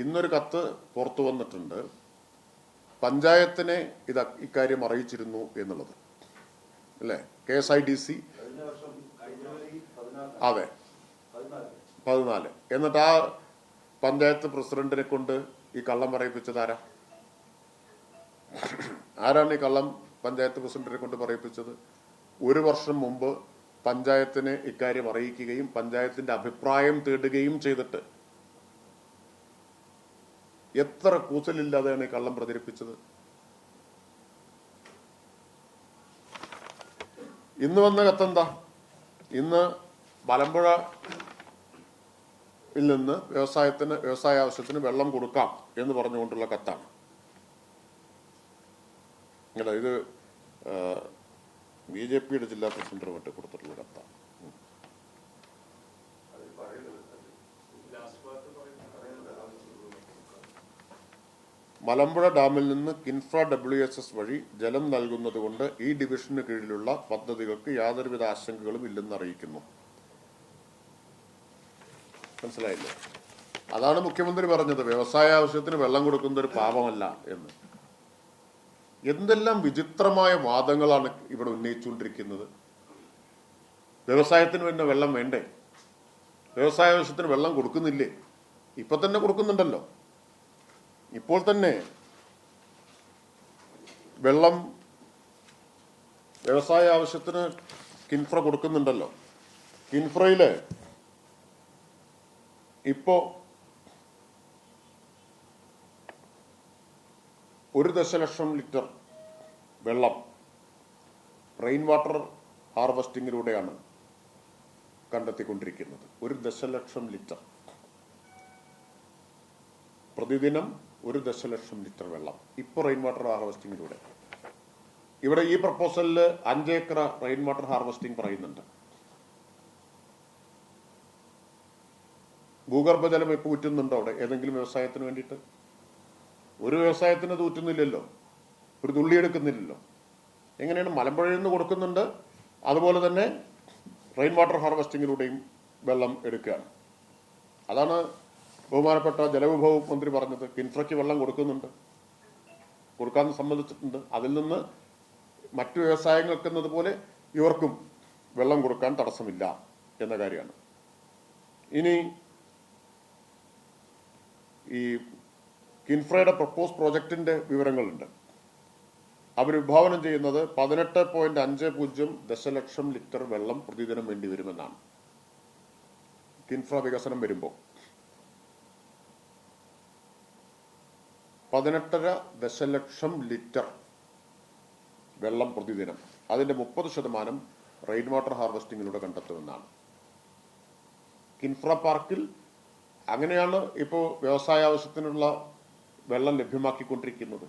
ഇന്നൊരു കത്ത് പുറത്തു വന്നിട്ടുണ്ട്. പഞ്ചായത്തിനെ ഇക്കാര്യം അറിയിച്ചിരുന്നു എന്നുള്ളത് അല്ലേ? KSIDC അതെ 14. എന്നിട്ട് ആ പഞ്ചായത്ത് പ്രസിഡന്റിനെ കൊണ്ട് ഈ കള്ളം പറയിപ്പിച്ചത് ആരാണ് ഈ കള്ളം പഞ്ചായത്ത് പ്രസിഡന്റിനെ കൊണ്ട് പറയിപ്പിച്ചത്? 1 വർഷം മുമ്പ് പഞ്ചായത്തിനെ ഇക്കാര്യം അറിയിക്കുകയും പഞ്ചായത്തിന്റെ അഭിപ്രായം തേടുകയും ചെയ്തിട്ട് എത്ര കൂസലില്ലാതെയാണ് ഈ കള്ളം പ്രചരിപ്പിച്ചത്. ഇന്ന് വന്ന കത്തെന്താ? ഇന്ന് മലമ്പുഴയിൽ നിന്ന് വ്യവസായ ആവശ്യത്തിന് വെള്ളം കൊടുക്കാം എന്ന് പറഞ്ഞുകൊണ്ടുള്ള കത്താണ്. ഇത് BJPയുടെ ജില്ലാ പ്രസിഡന്റ് മറ്റും കൊടുത്തിട്ടുള്ള കത്താണ്. മലമ്പുഴ ഡാമിൽ നിന്ന് കിൻഫ്ര WSS വഴി ജലം നൽകുന്നതുകൊണ്ട് ഈ ഡിവിഷന് കീഴിലുള്ള പദ്ധതികൾക്ക് യാതൊരുവിധ ആശങ്കകളും ഇല്ലെന്ന് അറിയിക്കുന്നു. മനസ്സിലായില്ലേ? അതാണ് മുഖ്യമന്ത്രി പറഞ്ഞത്, വ്യവസായ ആവശ്യത്തിന് വെള്ളം കൊടുക്കുന്നത് ഒരു പാപമല്ല എന്ന്. എന്തെല്ലാം വിചിത്രമായ വാദങ്ങളാണ് ഇവിടെ ഉന്നയിച്ചുകൊണ്ടിരിക്കുന്നത്. വ്യവസായത്തിന് പിന്നെ വെള്ളം വേണ്ടേ? വ്യവസായ ആവശ്യത്തിന് വെള്ളം കൊടുക്കുന്നില്ലേ? ഇപ്പൊ തന്നെ കൊടുക്കുന്നുണ്ടല്ലോ. ഇപ്പോൾ തന്നെ വെള്ളം വ്യവസായ ആവശ്യത്തിന് കിൻഫ്ര കൊടുക്കുന്നുണ്ടല്ലോ. കിൻഫ്രയില് ഇപ്പോ 1 ദശലക്ഷം ലിറ്റർ വെള്ളം റെയിൻ വാട്ടർ ഹാർവസ്റ്റിങ്ങിലൂടെയാണ് കണ്ടെത്തിക്കൊണ്ടിരിക്കുന്നത്. 1 ദശലക്ഷം ലിറ്റർ പ്രതിദിനം 1 ദശലക്ഷം ലിറ്റർ വെള്ളം ഇപ്പോൾ റെയിൻ വാട്ടർ ഹാർവസ്റ്റിങ്ങിലൂടെ. ഇവിടെ ഈ പ്രപ്പോസലിൽ 5 ഏക്കർ റെയിൻ വാട്ടർ ഹാർവസ്റ്റിംഗ് പറയുന്നുണ്ട്. ഭൂഗർഭജലം ഇപ്പോൾ ഊറ്റുന്നുണ്ടോ അവിടെ ഏതെങ്കിലും വ്യവസായത്തിന് വേണ്ടിയിട്ട്? ഒരു വ്യവസായത്തിന് അത് ഊറ്റുന്നില്ലല്ലോ, ഒരു തുള്ളി എടുക്കുന്നില്ലല്ലോ. എങ്ങനെയാണ്? മലമ്പുഴയിൽ നിന്ന് കൊടുക്കുന്നുണ്ട്, അതുപോലെ തന്നെ റെയിൻ വാട്ടർ ഹാർവസ്റ്റിങ്ങിലൂടെയും വെള്ളം എടുക്കുകയാണ്. അതാണ് ബഹുമാനപ്പെട്ട ജലവിഭവ മന്ത്രി പറഞ്ഞത്. കിൻഫ്രയ്ക്ക് വെള്ളം കൊടുക്കാൻ സമ്മതിച്ചിട്ടുണ്ട്. അതിൽ നിന്ന് മറ്റു വ്യവസായങ്ങൾക്കെന്നത് പോലെ ഇവർക്കും വെള്ളം കൊടുക്കാൻ തടസ്സമില്ല എന്ന കാര്യമാണ്. ഇനി ഈ കിൻഫ്രയുടെ പ്രപ്പോസ് പ്രോജക്റ്റിന്റെ വിവരങ്ങളുണ്ട്. അവർ വിഭാവനം ചെയ്യുന്നത് 18.50 ദശലക്ഷം ലിറ്റർ വെള്ളം പ്രതിദിനം വേണ്ടി വരുമെന്നാണ്. കിൻഫ്ര വികസനം വരുമ്പോൾ 18.5 ദശലക്ഷം ലിറ്റർ വെള്ളം പ്രതിദിനം, അതിന്റെ 30% റെയിൻ വാട്ടർ ഹാർവസ്റ്റിങ്ങിലൂടെ കണ്ടെത്തുമെന്നാണ്. കിൻഫ്ര പാർക്കിൽ അങ്ങനെയാണ് ഇപ്പോൾ വ്യവസായ ആവശ്യത്തിനുള്ള വെള്ളം ലഭ്യമാക്കിക്കൊണ്ടിരിക്കുന്നത്.